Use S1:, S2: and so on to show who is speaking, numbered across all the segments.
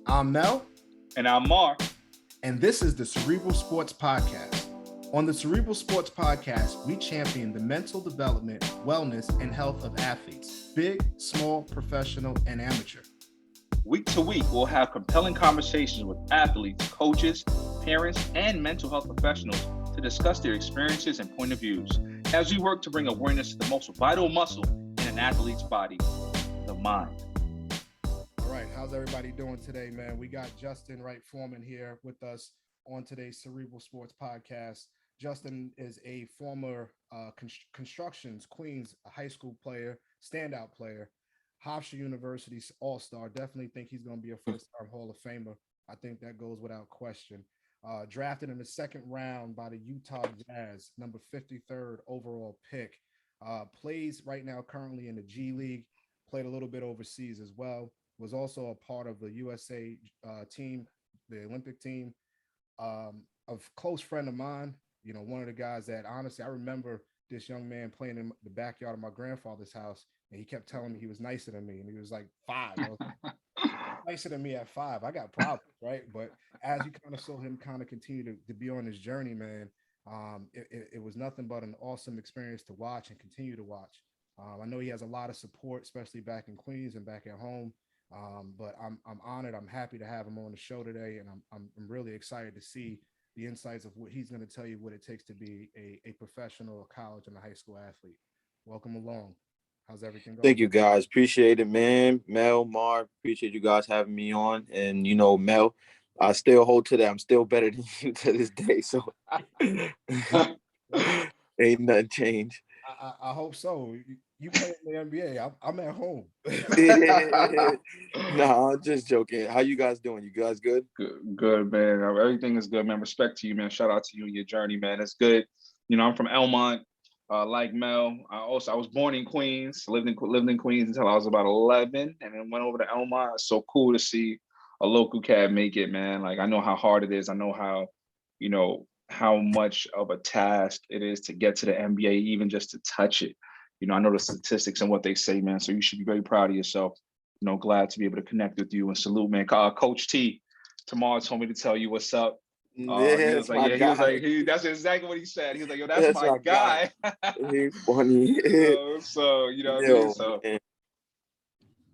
S1: I'm Mel.
S2: And I'm Mark.
S1: And this is the Cerebral Sports Podcast. On the Cerebral Sports Podcast, we champion the mental development, wellness, and health of athletes, big, small, professional, and amateur.
S2: Week to week, we'll have compelling conversations with athletes, coaches, parents, and mental health professionals to discuss their experiences and point of views as we work to bring awareness to the most vital muscle in an athlete's body, the mind.
S1: All right, how's everybody doing today, man? We got Justin Wright Forman here with us on today's Cerebral Sports Podcast. Justin is a former Constructions Queens high school player, standout player, Hofstra University's all-star. Definitely think he's going to be a first-time Hall of Famer. I think that goes without question. Drafted in the second round by the Utah Jazz, number 53rd overall pick. Plays right now currently in the G League, played a little bit overseas as well. Was also a part of the USA team, the Olympic team. A close friend of mine, you know, one of the guys that honestly, I remember this young man playing in the backyard of my grandfather's house, and he kept telling me he was nicer than me, and he was like 5. I was nicer than me at 5. I got problems, right? But as you kind of saw him kind of continue to be on his journey, man, it was nothing but an awesome experience to watch and continue to watch. I know he has a lot of support, especially back in Queens and back at home. But I'm honored. I'm happy to have him on the show today, and I'm really excited to see the insights of what he's going to tell you what it takes to be a professional, college, and a high school athlete. Welcome along. How's everything going?
S3: Thank you, guys. Appreciate it, man. Mel, Mark, appreciate you guys having me on. And you know, Mel, I still hold to that. I'm still better than you to this day. So ain't nothing changed.
S1: I hope so. You play in the NBA. I'm at home.
S3: No, I'm just joking. How you guys doing? You guys good?
S2: Good, man. Everything is good, man. Respect to you, man. Shout out to you and your journey, man. It's good. You know, I'm from Elmont. Like Mel, I was born in Queens, lived in Queens until I was about 11, and then went over to Elmont. It's so cool to see a local cat make it, man. Like, I know how hard it is. I know how, you know, how much of a task it is to get to the NBA, even just to touch it. You know, I know the statistics and what they say, man. So you should be very proud of yourself. You know, glad to be able to connect with you and salute, man. Coach T, tomorrow told me to tell you what's up. He was like, that's exactly what he said. He was like, yo, that's my guy.
S3: He's funny.
S2: So, you know what I mean?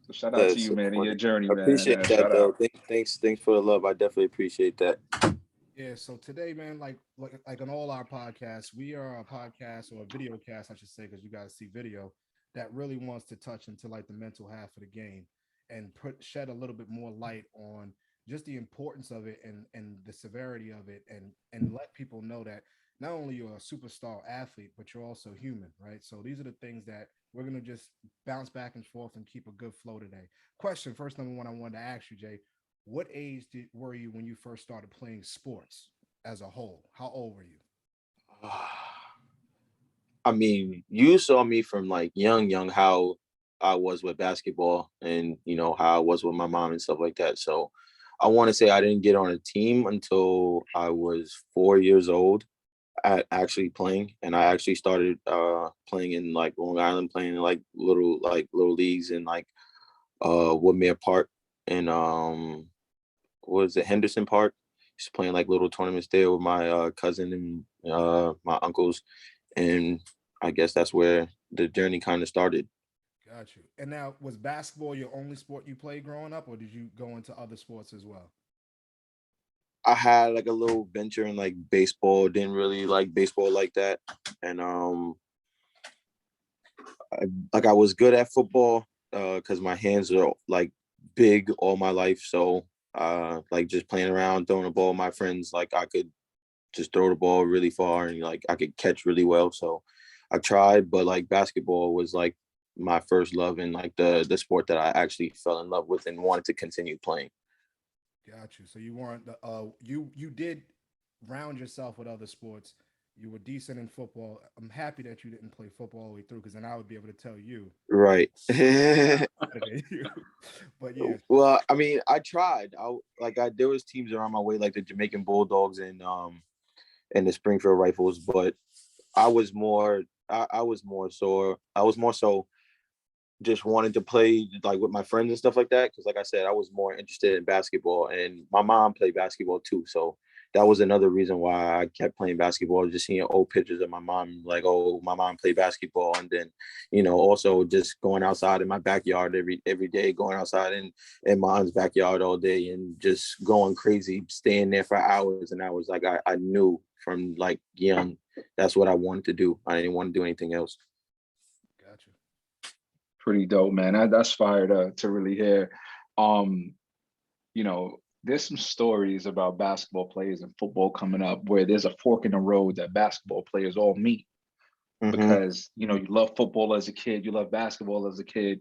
S2: So shout out to you, man, and your journey, man.
S3: Appreciate that, though. Thanks for the love. I definitely appreciate that.
S1: Yeah, so today, man, like on all our podcasts, we are a podcast or a video cast, I should say, because you guys see video that really wants to touch into like the mental half of the game and shed a little bit more light on just the importance of it and the severity of it, and let people know that not only you're a superstar athlete, but you're also human, right? So these are the things that we're gonna just bounce back and forth and keep a good flow today. Question first, number one, I wanted to ask you, Jay. What age were you when you first started playing sports as a whole? How old were you?
S3: I mean, you saw me from like young, how I was with basketball and, you know, how I was with my mom and stuff like that. So I want to say I didn't get on a team until I was 4 years old at actually playing. And I actually started playing in like Long Island, playing in like little leagues in like Woodmere Park and what is it, Henderson Park. Just playing like little tournaments there with my cousin and my uncles, and I guess that's where the journey kind of started.
S1: Got you. And now, was basketball your only sport you played growing up, or did you go into other sports as well?
S3: I had like a little venture in like baseball. Didn't really like baseball like that, and I was good at football because my hands are like big all my life. So like just playing around, throwing the ball, my friends, like I could just throw the ball really far and like I could catch really well. So I tried, but like basketball was like my first love and like the sport that I actually fell in love with and wanted to continue playing.
S1: Got you. So you weren't you did round yourself with other sports. You were decent in football. I'm happy that you didn't play football all the way through, because then I would be able to tell you.
S3: Right.
S1: But yeah.
S3: Well, I mean, I tried. There was teams around my way, like the Jamaican Bulldogs and the Springfield Rifles, but I was more so just wanted to play like with my friends and stuff like that. Cause like I said, I was more interested in basketball, and my mom played basketball too. So that was another reason why I kept playing basketball, just seeing old pictures of my mom, like, oh, my mom played basketball. And then, also just going outside in my backyard every day, going outside in my aunt's backyard all day and just going crazy, staying there for hours and hours. Like I knew from like young, that's what I wanted to do. I didn't want to do anything else.
S1: Gotcha.
S2: Pretty dope, man. That's fire to really hear. Um, there's some stories about basketball players and football coming up where there's a fork in the road that basketball players all meet
S3: Mm-hmm.
S2: because you love football as a kid, you love basketball as a kid,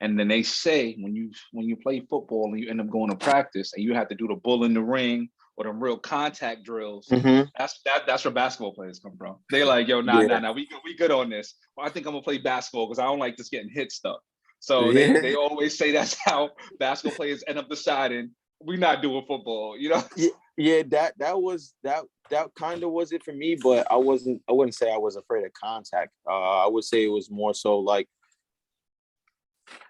S2: and then they say when you play football and you end up going to practice and you have to do the bull in the ring or the real contact drills.
S3: Mm-hmm.
S2: That's where basketball players come from. They like, yo,
S3: Yeah.
S2: nah, we good on this. Well, I think I'm gonna play basketball because I don't like just getting hit stuff. So they
S3: Yeah.
S2: always say that's how basketball players end up deciding we're not doing football.
S3: Yeah, that kind of was it for me, but I wouldn't say I was afraid of contact. I would say it was more so like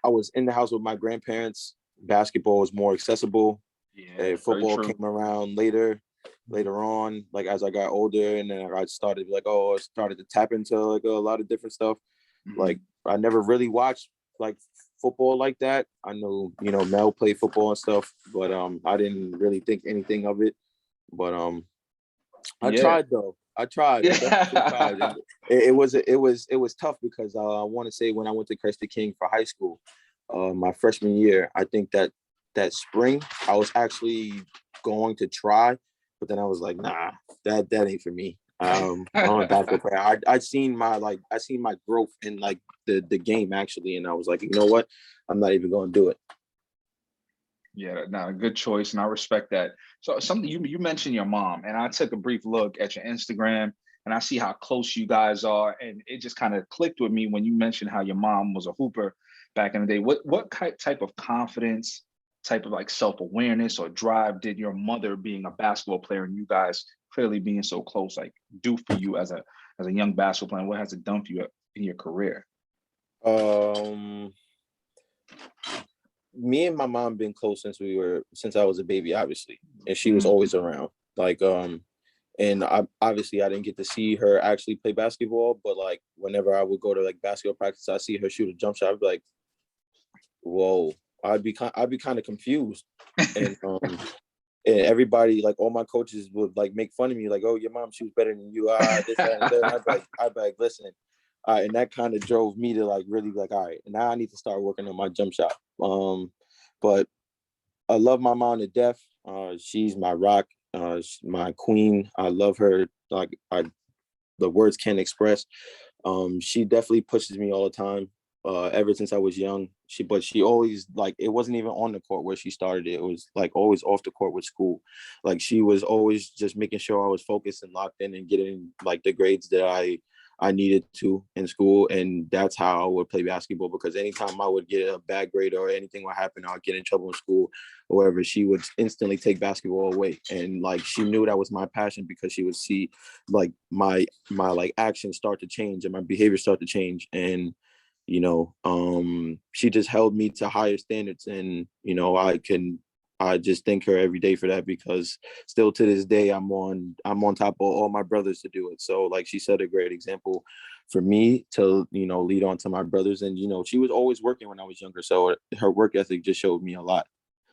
S3: I was in the house with my grandparents. Basketball was more accessible.
S2: Yeah, very
S3: Football
S2: true.
S3: came around later on, like as I got older, and then I started like, I started to tap into like a lot of different stuff. Like I never really watched like football like that. I know, Mel played football and stuff, but I didn't really think anything of it. But I
S2: Yeah.
S3: tried though. I tried. I definitely tried. And
S2: Yeah.
S3: it was tough because I want to say when I went to Christ the King for high school, my freshman year, I think that spring I was actually going to try, but then I was like, nah, that ain't for me. I'm a basketball player. I seen my growth in like the game actually, and I was like, you know what, I'm not even going to do it.
S2: Yeah, no, a good choice, and I respect that. So something you mentioned your mom, and I took a brief look at your Instagram, and I see how close you guys are, and it just kind of clicked with me when you mentioned how your mom was a hooper back in the day. What type of confidence, type of like self-awareness or drive did your mother being a basketball player and you guys clearly being so close like do for you as a young basketball player? What has it done for you in your career?
S3: Um, Me and my mom been close since I was a baby, obviously, and she was
S2: Mhm.
S3: always around. Like and I didn't get to see her actually play basketball, but like whenever I would go to like basketball practice, I see her shoot a jump shot. I'd be like, whoa. I'd be kind of confused, and and everybody, like all my coaches would like make fun of me, like, oh, your mom shoots better than you, this, that, and the third. And I'd be like, listen, and that kind of drove me to like really be like, all right, now I need to start working on my jump shot. But I love my mom to death. She's my rock, she's my queen. I love her like the words can't express. She definitely pushes me all the time. Ever since I was young, she always, like, it wasn't even on the court where she started it. It was like always off the court with school. Like she was always just making sure I was focused and locked in and getting like the grades that I needed to in school. And that's how I would play basketball, because anytime I would get a bad grade or anything would happen, I'd get in trouble in school or wherever, she would instantly take basketball away. And like she knew that was my passion, because she would see like my like actions start to change and my behavior start to change. And she just held me to higher standards. And I just thank her every day for that, because still to this day I'm on top of all my brothers to do it. So like she set a great example for me to lead on to my brothers. And she was always working when I was younger, so her work ethic just showed me a lot.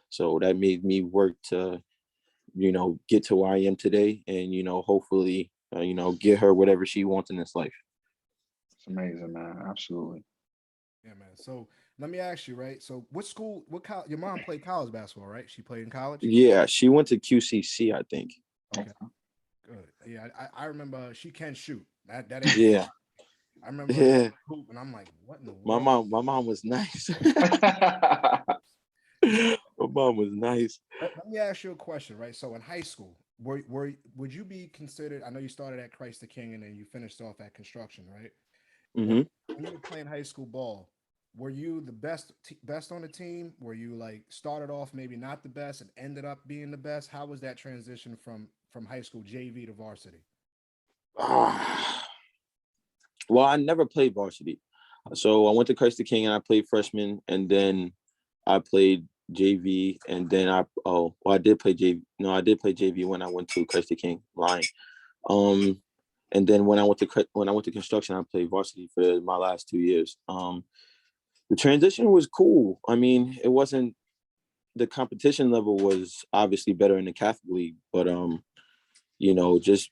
S3: So that made me work to get to where I am today, and hopefully get her whatever she wants in this life.
S2: It's amazing, man. Absolutely.
S1: Yeah, man. So let me ask you, right? So what school, your mom played college basketball, right? She played in college?
S3: Yeah, she went to QCC, I think.
S1: Okay,
S2: Okay.
S1: good. Yeah, I remember she can shoot. That ain't
S3: Yeah.
S1: I remember
S3: Yeah.
S1: hoop and I'm like, what in the
S3: My
S1: world?
S3: mom was nice. My mom was nice.
S1: Let me ask you a question, right? So in high school, would you be considered? I know you started at Christ the King and then you finished off at construction, right? When
S3: Hmm.
S1: when you were playing high school ball, were you the best on the team? Were you like started off maybe not the best and ended up being the best? How was that transition from high school JV to varsity?
S3: Well, I never played varsity. So I went to Christ the King and I played freshman, and then I played JV, and then I did play JV. No, I did play JV when I went to Christ the King. Lying. Um, and then when I went to construction, I played varsity for my last 2 years. The transition was cool. I mean, it wasn't, the competition level was obviously better in the Catholic league, but just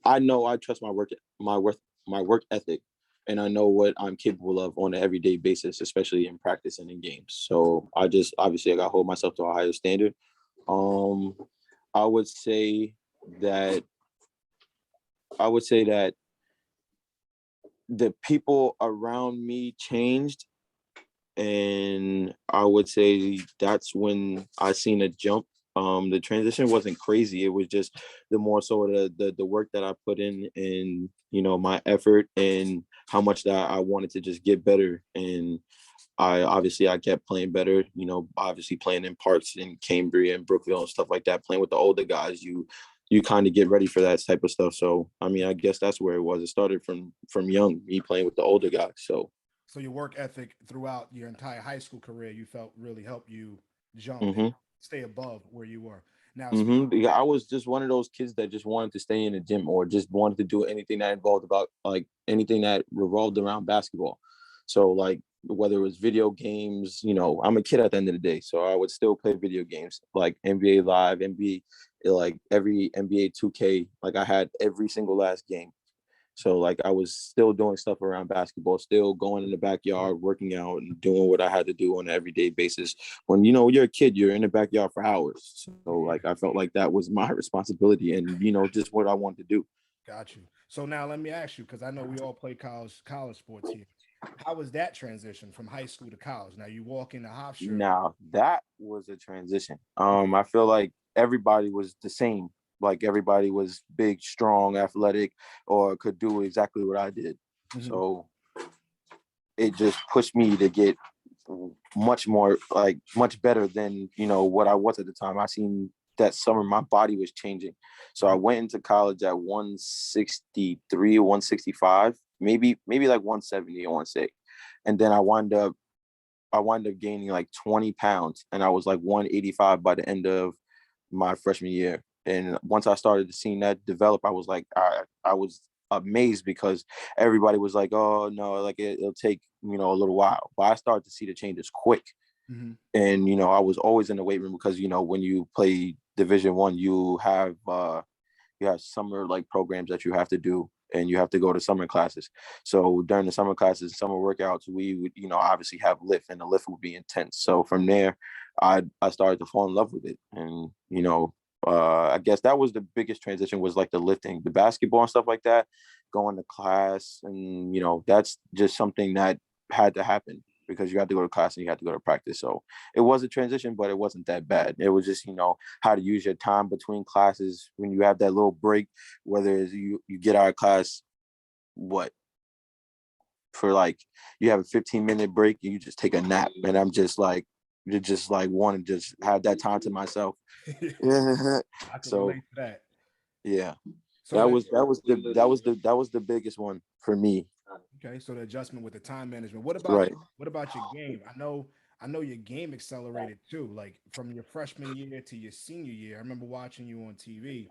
S3: I know I trust my work ethic, and I know what I'm capable of on an everyday basis, especially in practice and in games. So I just obviously I got to hold myself to a higher standard. Um, I would say that I would say that the people around me changed, and I would say that's when I seen a jump. The transition wasn't crazy. It was just the more so the work that I put in, and my effort, and how much that I wanted to just get better. And I kept playing better, obviously playing in parks in Cambria and Brookville and stuff like that, playing with the older guys. You kind of get ready for that type of stuff. So I mean, I guess that's where it was. It started from young, me playing with the older guys.
S1: So your work ethic throughout your entire high school career, you felt really helped you jump and
S3: hmm
S1: stay above where you were. Now,
S3: Yeah, I was just one of those kids that just wanted to stay in the gym, or just wanted to do anything that involved about, like, anything that revolved around basketball. So like, whether it was video games, I'm a kid at the end of the day, so I would still play video games like NBA Live, NBA, like every NBA 2K. Like, I had every single last game. So like, I was still doing stuff around basketball, still going in the backyard, working out and doing what I had to do on an everyday basis. When you're a kid, you're in the backyard for hours. So like, I felt like that was my responsibility, and just what I wanted to do.
S1: got you. So now let me ask you, because I know we all play college sports here. How was that transition from high school to college? Now you walk into Hofstra.
S3: Now that was a transition. I feel like everybody was the same. Like, everybody was big, strong, athletic, or could do exactly what I did.
S1: Mhm.
S3: So it just pushed me to get much more, like, much better than what I was at the time. I seen that summer my body was changing, so I went into college at 163, 165, maybe like 170, I want to say. And then I wound up gaining like 20 pounds, and I was like 185 by the end of my freshman year. And once I started to see that develop, I was like, I was amazed, because everybody was like, oh no, like it'll take, a little while. But I started to see the changes quick.
S1: Mhm.
S3: And, I was always in the weight room, because, when you play Division 1, you have summer like programs that you have to do, and you have to go to summer classes. So during the summer classes, summer workouts, we would, obviously have lift, and the lift would be intense. So from there, I started to fall in love with it. And I guess that was the biggest transition, was like the lifting, the basketball and stuff like that, going to class. And that's just something that had to happen, because you had to go to class and you had to go to practice. So it was a transition, but it wasn't that bad. It was just, how to use your time between classes when you have that little break, whether it's you get out of class, what, for like, you have a 15-minute break, and you just take a nap. And I'm just like, you just like want to just have that time to myself.
S1: I could
S3: So
S1: relate to that.
S3: yeah,
S1: So the
S3: that was the biggest one for me.
S1: okay, so the adjustment with the time management. What about
S3: Right.
S1: your game? I know your game accelerated too. Like from your freshman year to your senior year. I remember watching you on TV.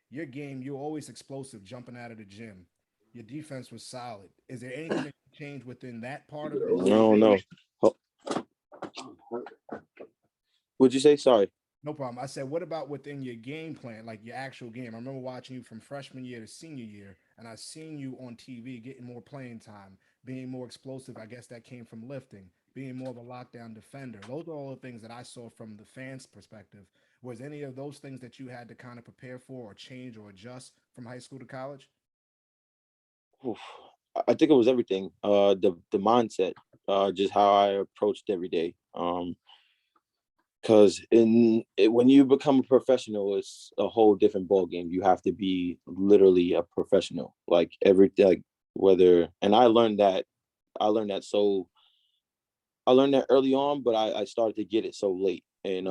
S1: Your game, you're always explosive, jumping out of the gym. Your defense was solid. Is there anything that changed within that part of it?
S3: No, no. What'd you say? Sorry.
S1: No problem. I said, what about within your game plan, like your actual game? I remember watching you from freshman year to senior year, and I seen you on TV getting more playing time, being more explosive. I guess that came from lifting, being more of a lockdown defender. Those are all the things that I saw from the fans' perspective. Was any of those things that you had to kind of prepare for or change or adjust from high school to college?
S3: Oof. I think it was everything. The mindset, just how I approached every day. Because when you become a professional, it's a whole different ball game. You have to be literally a professional, like every, like, whether. And I learned that so I learned that early on, but I started to get it so late. And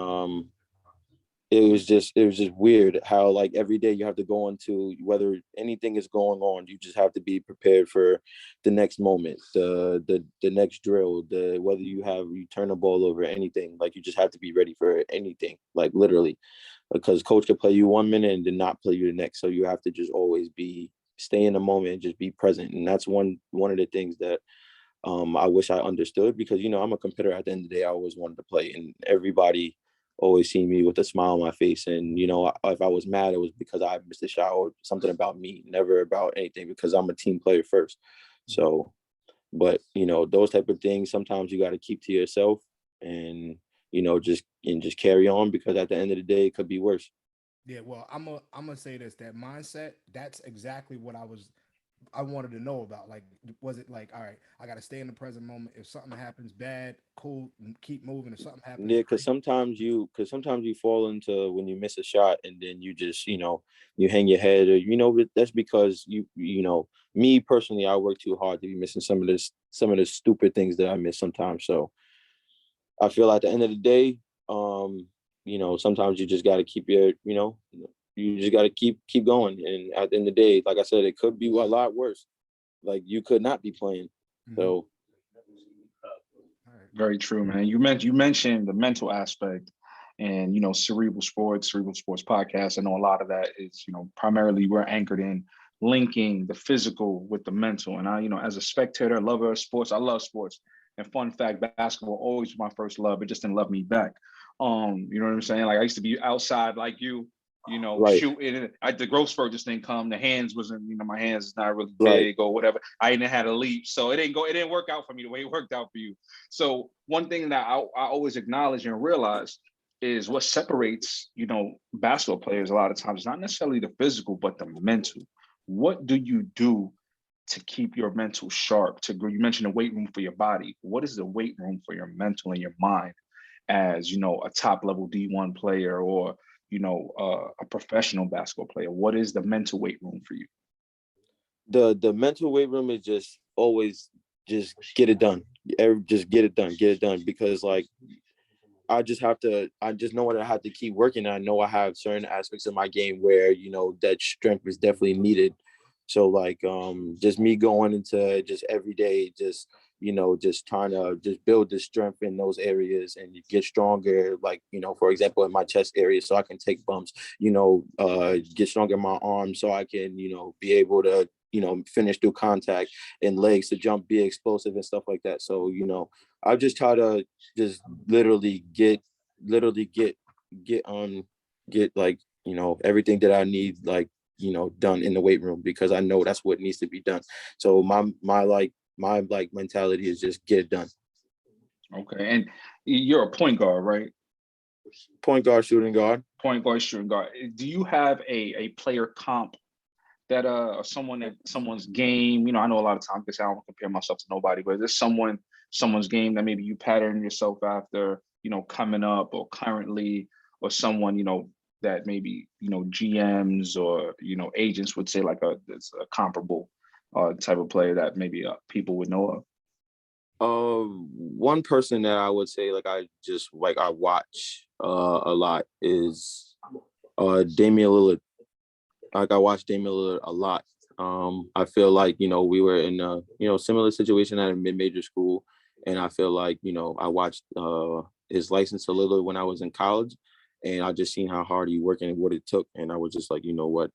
S3: it was just weird how like every day you have to go into whether anything is going on, you just have to be prepared for the next moment, the next drill, the whether you turn the ball over, anything, like you just have to be ready for anything, like literally, because coach could play you 1 minute and then not play you the next. So you have to just always stay in the moment and just be present. And that's one of the things that I wish I understood, because I'm a competitor. At the end of the day, I always wanted to play, and everybody always see me with a smile on my face. And if I was mad, it was because I missed a shot or something about me, never about anything, because I'm a team player first. So, but those type of things sometimes you got to keep to yourself, and just carry on, because at the end of the day, it could be worse.
S1: Yeah, well, I'm gonna say this, that mindset, that's exactly what I wanted to know about. Like, was it like, all right, I got to stay in the present moment. If something happens bad, cool, keep moving. If something happens,
S3: Yeah, because
S1: great.
S3: sometimes you fall into when you miss a shot, and then you just you hang your head, or but that's because me personally, I work too hard to be missing some of the stupid things that I miss sometimes. So I feel at the end of the day, sometimes you just got to keep you just got to keep going. And at the end of the day, like I said, it could be a lot worse. Like you could not be playing.
S1: Mhm.
S3: So
S1: All right.
S2: Very true, man. You mentioned the mental aspect, and cerebral sports podcast. I know a lot of that is primarily we're anchored in linking the physical with the mental. And I, as a spectator, lover of sports, I love sports. And fun fact, basketball always was my first love. It just didn't love me back. You know what I'm saying? Like I used to be outside like you,
S3: right,
S2: shooting. The growth spurt just didn't come. The hands wasn't, my hands is not really
S3: right.
S2: big or whatever. I didn't have a leap, so it didn't work out for me the way it worked out for you. So one thing that I always acknowledge and realize is what separates, basketball players a lot of times, not necessarily the physical, but the mental. What do you do to keep your mental sharp? You mentioned the weight room for your body. What is the weight room for your mental and your mind as, a top level D1 player, or, a professional basketball player? What is the mental weight room for you?
S3: The mental weight room is just always just get it done. Just get it done, because like I just know that I have to keep working. I know I have certain aspects of my game where, that strength is definitely needed. So like, just me going into just every day, just trying to just build the strength in those areas and get stronger. Like, for example, in my chest area, so I can take bumps, get stronger in my arms so I can, be able to, finish through contact, and legs to jump, be explosive and stuff like that. So, I just try to just literally get on get like everything that I need, like done in the weight room, because I know that's what needs to be done. So my mentality is just get it done.
S2: Okay. And you're a point guard, right?
S3: Point guard, shooting guard.
S2: Point guard, shooting guard. Do you have a player comp that or someone's game? I know a lot of times, because I don't compare myself to nobody, but is there someone's game that maybe you pattern yourself after, coming up or currently, or someone, that maybe, GMs or, agents would say like it's a comparable type of player that maybe people would know of?
S3: One person that I would say I watch a lot is Damian Lillard. Like I watched Damian Lillard a lot. I feel like we were in a similar situation at a mid-major school, and I feel like I watched his license to Lillard when I was in college, and I just seen how hard he worked and what it took, and I was just like, what,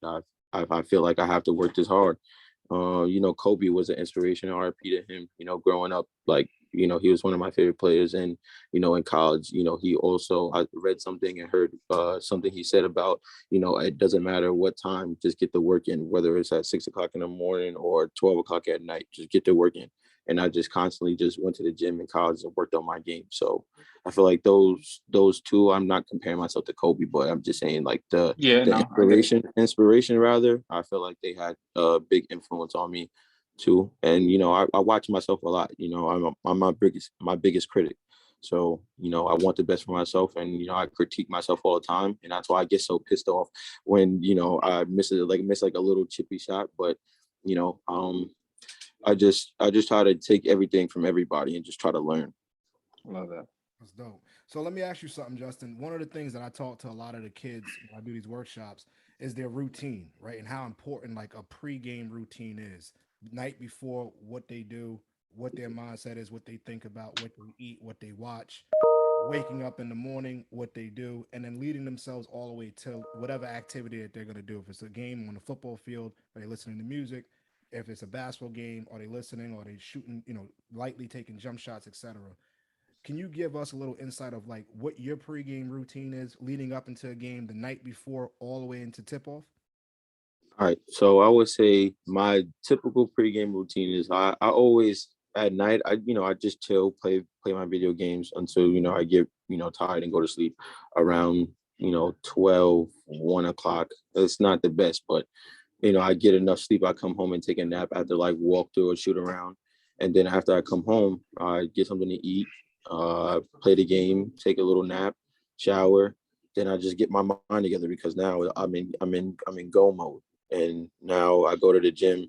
S3: I feel like I have to work this hard. Kobe was an inspiration, RP to him, growing up. Like, he was one of my favorite players. And, in college, he also, I read something and heard something he said about, it doesn't matter what time, just get the work in, whether it's at 6 o'clock in the morning or 12 o'clock at night, just get the work in. And I just constantly just went to the gym in college and worked on my game. So I feel like those two, I'm not comparing myself to Kobe, but I'm just saying like
S2: Yeah,
S3: the
S2: no, I get it.
S3: inspiration rather, I feel like they had a big influence on me too. And I watch myself a lot. I'm my biggest critic. So I want the best for myself, and I critique myself all the time, and that's why I get so pissed off when I miss like a little chippy shot. But you know I just try to take everything from everybody and just try to learn.
S2: Love that.
S1: That's dope. So let me ask you something, Justin. One of the things that I talk to a lot of the kids when I do these workshops is their routine, right? And how important like a pregame routine is. Night before, what they do, what their mindset is, what they think about, what they eat, what they watch, waking up in the morning, what they do, and then leading themselves all the way to whatever activity that they're going to do. If it's a game on the football field, are they listening to music? If it's a basketball game, are they listening? Are they shooting, lightly taking jump shots, etc.? Can you give us a little insight of like what your pregame routine is leading up into a game the night before all the way into tip off?
S3: All right. So I would say my typical pregame routine is I always at night I just chill, play my video games until I get tired and go to sleep around 12, 1 o'clock. It's not the best, but I get enough sleep. I come home and take a nap after like walk through or shoot around. And then after I come home, I get something to eat, play the game, take a little nap, shower. Then I just get my mind together because now I'm in go mode. And now I go to the gym,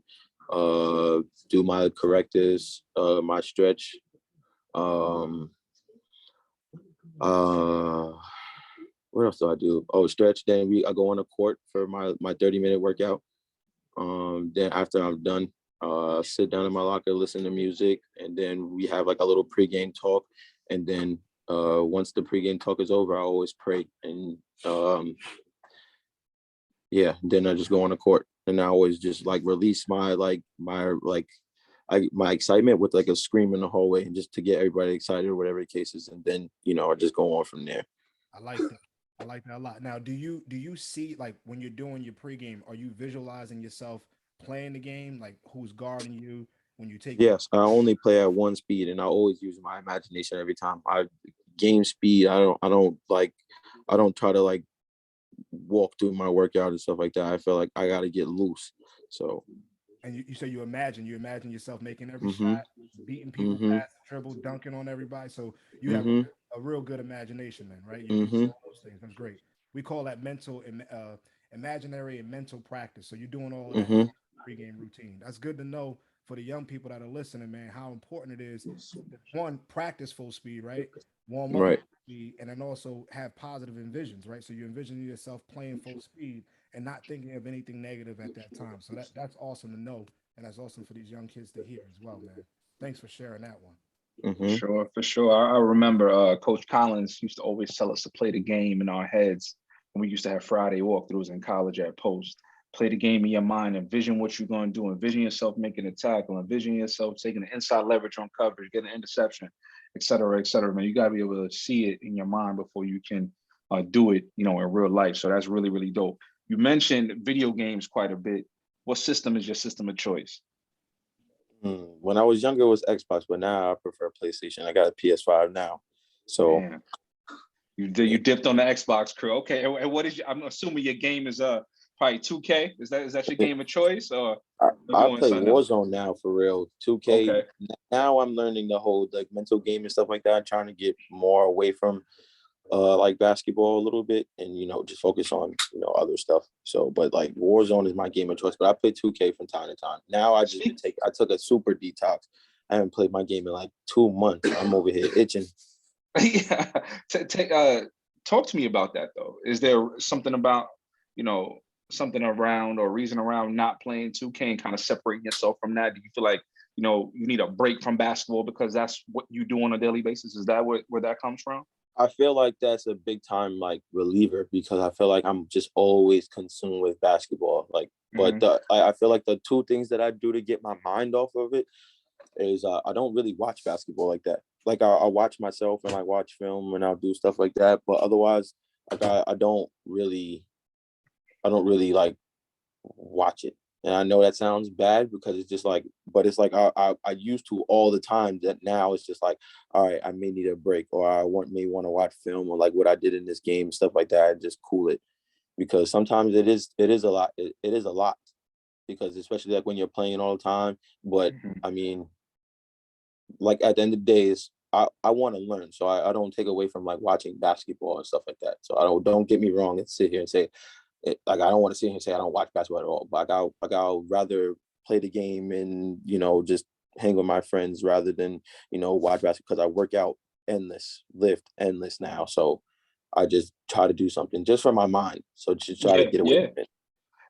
S3: do my correctives, my stretch. Um, uh, what else do I do? Oh, stretch. Then I go on the court for my 30-minute workout. Then after I'm done, sit down in my locker, listen to music, and then we have like a little pregame talk. And then once the pregame talk is over, I always pray. And yeah, then I just go on the court. And I always just like release my excitement with like a scream in the hallway and just to get everybody excited or whatever the case is. And then, I just go on from there.
S1: I like that. I like that a lot. Now, do you see like when you're doing your pregame, are you visualizing yourself playing the game? Like who's guarding you when you take your
S3: Yes, I only play at one speed and I always use my imagination every time. I game speed. I don't try to like walk through my workout and stuff like that. I feel like I got to get loose. So,
S1: and you say you imagine yourself making every
S3: mm-hmm,
S1: shot, beating people,
S3: mm-hmm,
S1: passing, dribble, dunking on everybody. So you have
S3: mm-hmm,
S1: a real good imagination, then, right? You do
S3: mm-hmm,
S1: all those things. That's great. We call that imaginary and mental practice. So you're doing all of that
S3: mm-hmm.
S1: pregame routine. That's good to know for the young people that are listening, man. How important it is to one practice full speed, right? Warm up
S3: Right.
S1: speed, and then also have positive envisions, right? So you envision yourself playing full speed and not thinking of anything negative at that time. So that's awesome to know, and that's awesome for these young kids to hear as well, man. Thanks for sharing that one.
S2: For
S3: Mm-hmm.
S2: sure, for sure. I remember Coach Collins used to always tell us to play the game in our heads when we used to have Friday walkthroughs in college at Post. Play the game in your mind, envision what you're going to do, envision yourself making a tackle, envision yourself taking the inside leverage on coverage, getting an interception, et cetera, et cetera. Man, you got to be able to see it in your mind before you can do it, in real life. So that's really, really dope. You mentioned video games quite a bit. What system is your system of choice?
S3: When I was younger, it was Xbox, but now I prefer PlayStation. I got a PS5 now. So,
S2: Man, you dipped on the Xbox crew. Okay, and what is I'm assuming your game is probably 2K. Is that your game of choice or
S3: I,
S2: you're
S3: I
S2: doing
S3: play
S2: something else?
S3: Warzone now for real. 2K.
S2: Okay.
S3: Now I'm learning the whole like mental game and stuff like that. I'm trying to get more away from like basketball a little bit and just focus on other stuff. So but like Warzone is my game of choice. But I play 2K from time to time. Now
S2: Speak.
S3: I took a super detox. I haven't played my game in like 2 months. I'm over here itching.
S2: Yeah. Talk to me about that though. Is there something about you know something around or reason around not playing 2K and kind of separating yourself from that? Do you feel like you need a break from basketball because that's what you do on a daily basis? Is that where that comes from?
S3: I feel like that's a big time like reliever because I feel like I'm just always consumed with basketball. Like, but
S2: Hmm.
S3: I feel like the two things that I do to get my mind off of it is I don't really watch basketball like that. Like I watch myself and I watch film and I'll do stuff like that. But otherwise, like I don't really like watch it. And I know that sounds bad because it's just like, but it's like I used to all the time that now it's just like, all right, I may need a break or may want to watch film or like what I did in this game, stuff like that, and just cool it. Because sometimes it is a lot. It is a lot because especially like when you're playing all the time. But
S2: Hmm.
S3: I mean, like at the end of the day, I want to learn, so I don't take away from like watching basketball and stuff like that. So I don't get me wrong and sit here and say like I don't want to sit here and say I don't watch basketball at all. But I'll rather play the game and just hang with my friends rather than watch basketball because I work out endless, lift endless now. So I just try to do something just for my mind. So just try to
S2: Yeah,
S3: get away
S2: yeah.
S3: from it.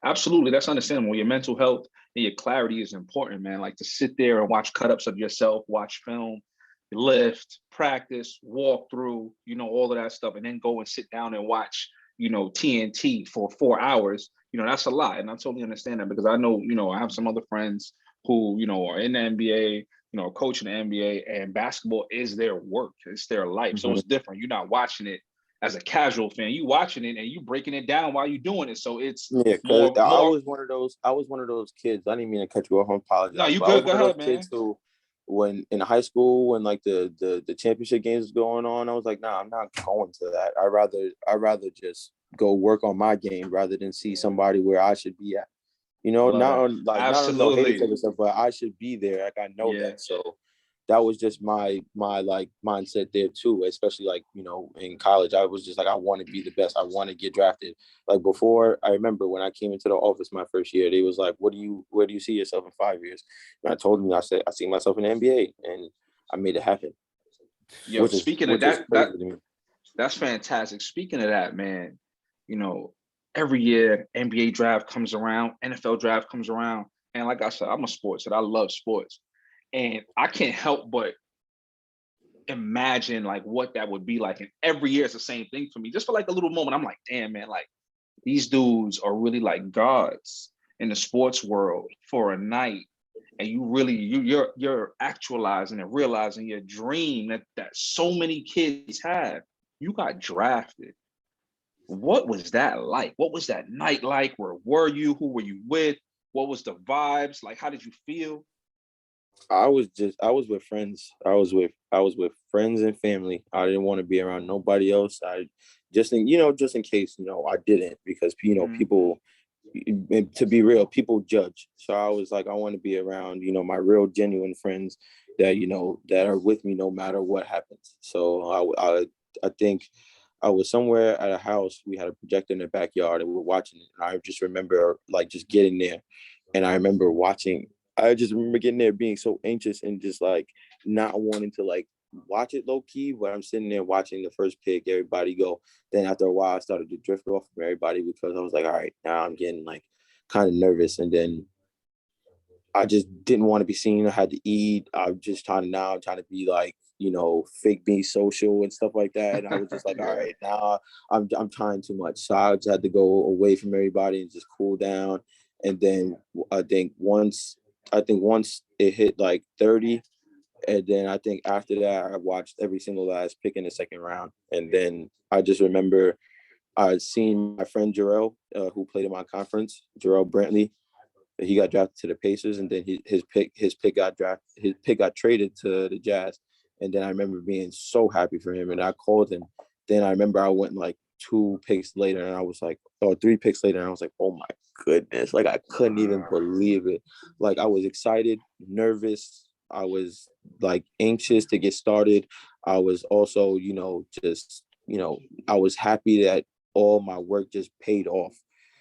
S2: Absolutely, that's understandable. Your mental health and your clarity is important, man. Like to sit there and watch cut-ups of yourself, watch film, lift, practice, walk through, all of that stuff, and then go and sit down and watch, TNT for 4 hours. That's a lot. And I totally understand that because I know, I have some other friends who, are in the NBA, coaching the NBA, and basketball is their work, it's their life. So
S3: Mhm.
S2: it's different. You're not watching it as a casual fan. You watching it and you breaking it down while you're doing it. So it's
S3: Yeah, because
S2: more, more.
S3: I was one of those kids. I didn't mean to cut you off. I
S2: No,
S3: apologize,
S2: you
S3: but I was
S2: good. Go
S3: one of those
S2: ahead,
S3: kids
S2: man.
S3: who, when in high school, when like the championship games was going on, I was like, nah, I'm not going to that. I rather just go work on my game rather than see somebody where I should be at.
S2: I love
S3: Not
S2: that.
S3: on like not on no hater
S2: Absolutely.
S3: type of stuff, but I should be there. Like I know
S2: Yeah.
S3: that. So that was just my like mindset there too. Especially like, in college, I was just like, I want to be the best. I want to get drafted. Like before, I remember when I came into the office my first year, they was like, where do you see yourself in 5 years? And I told them, I said, I see myself in the NBA, and I made it happen,
S2: Yo, speaking of
S3: which is
S2: that,
S3: crazy to me.
S2: that's fantastic. Speaking of that, man, you know, every year NBA draft comes around, NFL draft comes around, and like I said, I'm a sports and I love sports, and I can't help but imagine like what that would be like. And every year it's the same thing for me. Just for like a little moment, I'm like, damn, man, like these dudes are really like gods in the sports world for a night. And you really you're actualizing and realizing your dream that so many kids have. You got drafted. What was that like? What was that night like? Where were you? Who were you with? What was the vibes? Like, how did you feel?
S3: I was with friends. I was with friends and family. I didn't want to be around nobody else. I just in case, I didn't, because
S2: Mm,
S3: people, to be real, people judge. So I was like, I want to be around, my real genuine friends that, that are with me no matter what happens. So I think I was somewhere at a house. We had a projector in the backyard and we were watching it. And I just remember like just getting there. And I remember watching, I just remember getting there being so anxious and just like not wanting to like watch it low key, but I'm sitting there watching the first pick, everybody go. Then after a while, I started to drift off from everybody because I was like, all right, now I'm getting like kind of nervous. And then I just didn't want to be seen. I had to eat. I'm just trying to be like, fake being social and stuff like that. And I was just like, all
S2: yeah.
S3: right, now I'm trying too much. So I just had to go away from everybody and just cool down. And then I think once once it hit like 30, and then I think after that I watched every single last pick in the second round. And then I just remember I seen my friend Jarrell, who played in my conference, Jarrell Brantley. He got drafted to the Pacers, and then his pick got traded to the Jazz. And then I remember being so happy for him, and I called him. Then I remember I went like 2 picks later, and I was like, oh, 3 picks later, and I was like, oh my goodness, like I couldn't even
S2: Wow.
S3: believe it. Like I was excited, nervous. I was like anxious to get started. I was also, just, I was happy that all my work just paid off.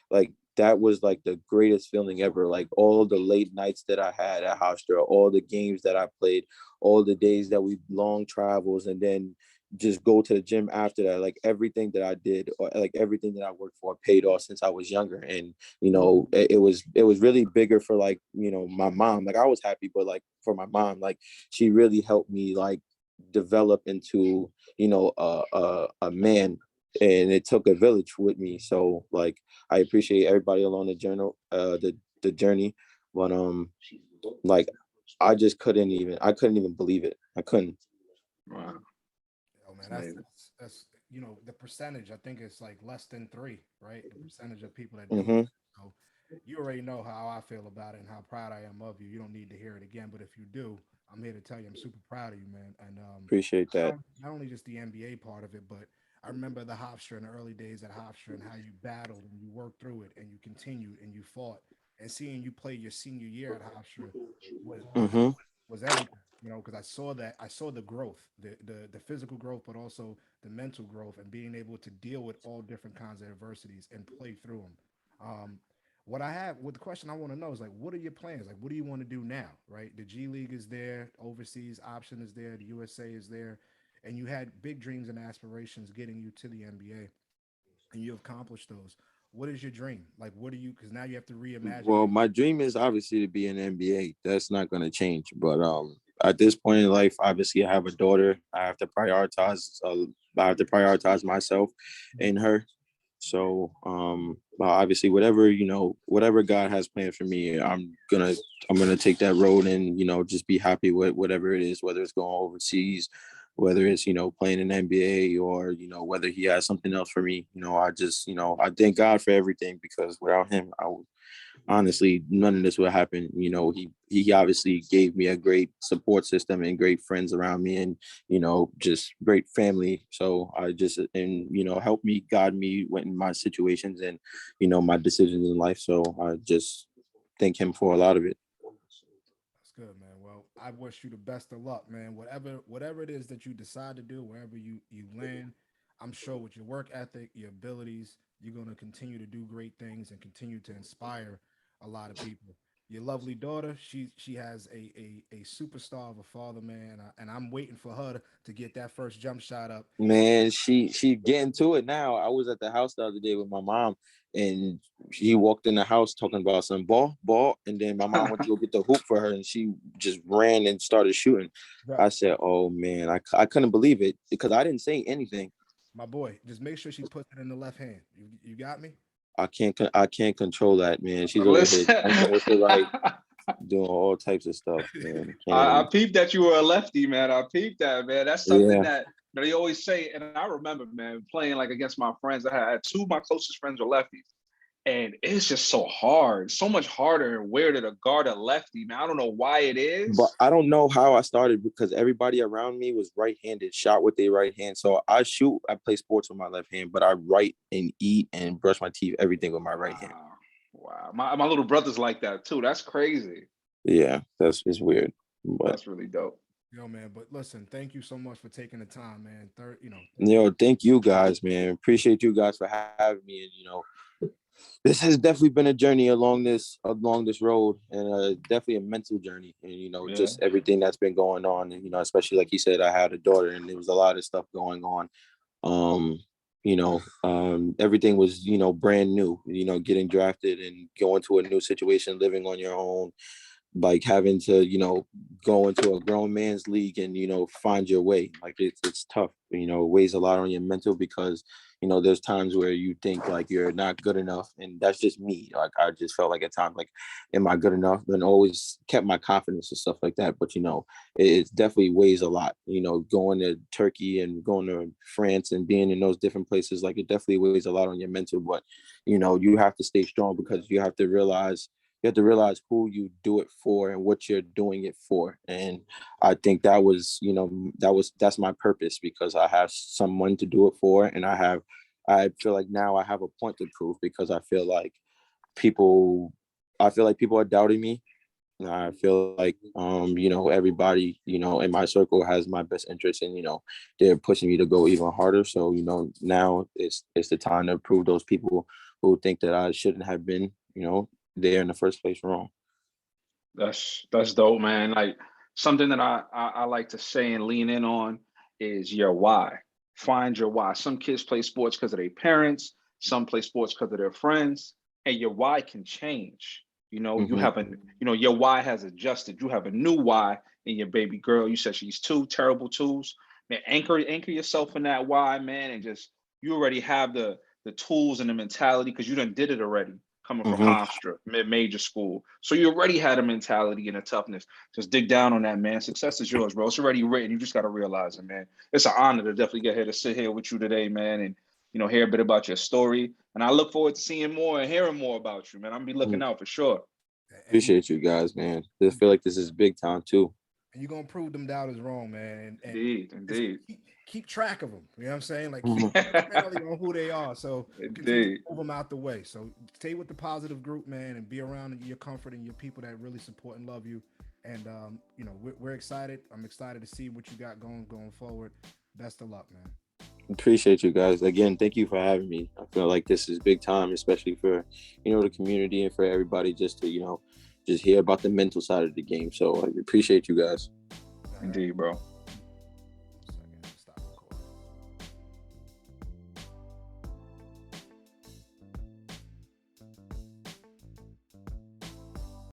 S3: Like that was like the greatest feeling ever. Like all the late nights that I had at Hofstra, all the games that I played, all the days that we long travels, and then just go to the gym after that. Like everything that I did, or like everything that I worked for, paid off since I was younger. And it was really bigger for like my mom. Like I was happy, but like for my mom, like she really helped me like develop into a man, and it took a village with me. So like I appreciate everybody along the journey, the journey, but like I couldn't even believe it. I couldn't.
S2: Wow.
S1: Oh
S2: It's
S1: man,
S2: amazing.
S1: that's the percentage. I think it's like less than three, right? The percentage of people that do it.
S3: Mm-hmm.
S1: So you already know how I feel about it and how proud I am of you. You don't need to hear it again, but if you do, I'm here to tell you I'm super proud of you, man. And
S3: Appreciate that.
S1: not only just the NBA part of it, but I remember the Hofstra in the early days at Hofstra and how you battled and you worked through it and you continued and you fought. And seeing you play your senior year at Hofstra was
S3: Mm-hmm.
S1: was everything, because I saw the growth, the physical growth, but also the mental growth and being able to deal with all different kinds of adversities and play through them. What the question I want to know is like, what are your plans? Like, what do you want to do now? Right, the G League is there, overseas option is there, the USA is there. and you had big dreams and aspirations getting you to the NBA, and you accomplished those. What is your dream? Like, what are you? Because now you have to reimagine.
S3: Well, my dream is obviously to be in the NBA. That's not going to change. But at this point in life, obviously, I have a daughter. I have to prioritize. I have to prioritize myself and her. So, well, obviously, whatever God has planned for me, I'm gonna take that road and just be happy with whatever it is, whether it's going overseas, whether it's playing in NBA, or whether He has something else for me. I thank God for everything, because without Him, honestly, none of this would happen. He obviously gave me a great support system and great friends around me, and just great family. So I just and help me, guide me in my situations and my decisions in life. So I just thank Him for a lot of it.
S1: That's good, man. Well, I wish you the best of luck, man. Whatever it is that you decide to do, wherever you land, I'm sure with your work ethic, your abilities, you're gonna continue to do great things and continue to inspire a lot of people. Your lovely daughter, she has a superstar of a father, man, and I'm waiting for her to get that first jump shot up.
S3: Man, she getting to it now. I was at the house the other day with my mom, and she walked in the house talking about some ball, and then my mom went to go get the hoop for her, and she just ran and started shooting.
S1: Bro,
S3: I said, "Oh man, I couldn't believe it because I didn't say anything.
S1: my boy, just make sure she puts it in the left hand. You got me?
S3: I can't control that, man. She's over here
S2: Listen,
S3: jumping with the right, doing all types of stuff, man. Can't
S2: I
S3: even.
S2: peeped that you were a lefty, man. I peeped that, man. That's something
S3: Yeah,
S2: that they always say, and I remember, man, playing like against my friends. I had two of my closest friends were lefties, and it's just so hard, so much harder and weirder to guard a lefty, man. I don't know why it
S3: but
S2: is.
S3: I don't know how I started because everybody around me was right-handed, shot with their right hand. So I play sports with my left hand, but I write and eat and brush my teeth, everything with my right hand.
S2: Wow, wow. My little brother's like that too. That's crazy.
S3: Yeah, it's weird, but
S2: That's really dope.
S1: Yo, man. But listen, thank you so much for taking the time, man.
S3: thank you guys, man. Appreciate you guys for having me, and this has definitely been a journey along this road, and definitely a mental journey, and
S2: Yeah.
S3: just everything that's been going on, and especially like you said, I had a daughter, and there was a lot of stuff going on. Everything was brand new. Getting drafted and going to a new situation, living on your own, like having to go into a grown man's league and find your way. Like it's tough. It weighs a lot on your mental because there's times where you think like you're not good enough, and that's just me. Like I just felt like at times like, am I good enough? And always kept my confidence and stuff like that. But it definitely weighs a lot. Going to Turkey and going to France and being in those different places, like it definitely weighs a lot on your mental. But you have to stay strong because you have to realize who you do it for and what you're doing it for. And I think that's my purpose, because I have someone to do it for, and I feel like now I have a point to prove, because people I feel like people are doubting me. And I feel like everybody in my circle has my best interest, and they're pushing me to go even harder. So now it's the time to prove those people who think that I shouldn't have been there in the first place wrong.
S2: That's dope, man. Like something that I like to say and lean in on is your why. Find your why. Some kids play sports because of their parents, some play sports because of their friends, and your why can change. You
S3: Hmm.
S2: have your why has adjusted. You have a new why in your baby girl. You said she's two terrible twos. Man, anchor yourself in that why, man, and just you already have the tools and the mentality because you done did it already coming from
S3: Hmm.
S2: Hofstra, mid-major school. So you already had a mentality and a toughness. Just dig down on that, man. Success is yours, bro. It's already written. You just got to realize it, man. It's an honor to definitely get here to sit here with you today, man, and hear a bit about your story. And I look forward to seeing more and hearing more about you, man. I'm gonna be looking out for sure.
S1: And you
S3: Appreciate you guys, man. I feel like this is big time too.
S1: and you're gonna prove them doubters wrong, man. And
S2: Indeed,
S1: just
S2: indeed.
S1: keep track of them. You know what I'm saying? Like keep
S3: Mhm.
S1: tally on who they are. So continue to
S2: Indeed.
S1: move them out the way. So stay with the positive group, man, and be around your comfort and your people that really support and love you. And we're excited. I'm excited to see what you got going forward. Best of luck, man.
S3: Appreciate you guys again. Thank you for having me. I feel like this is big time, especially for the community and for everybody, just to just hear about the mental side of the game. So I appreciate you guys.
S1: All right.
S2: Indeed, bro.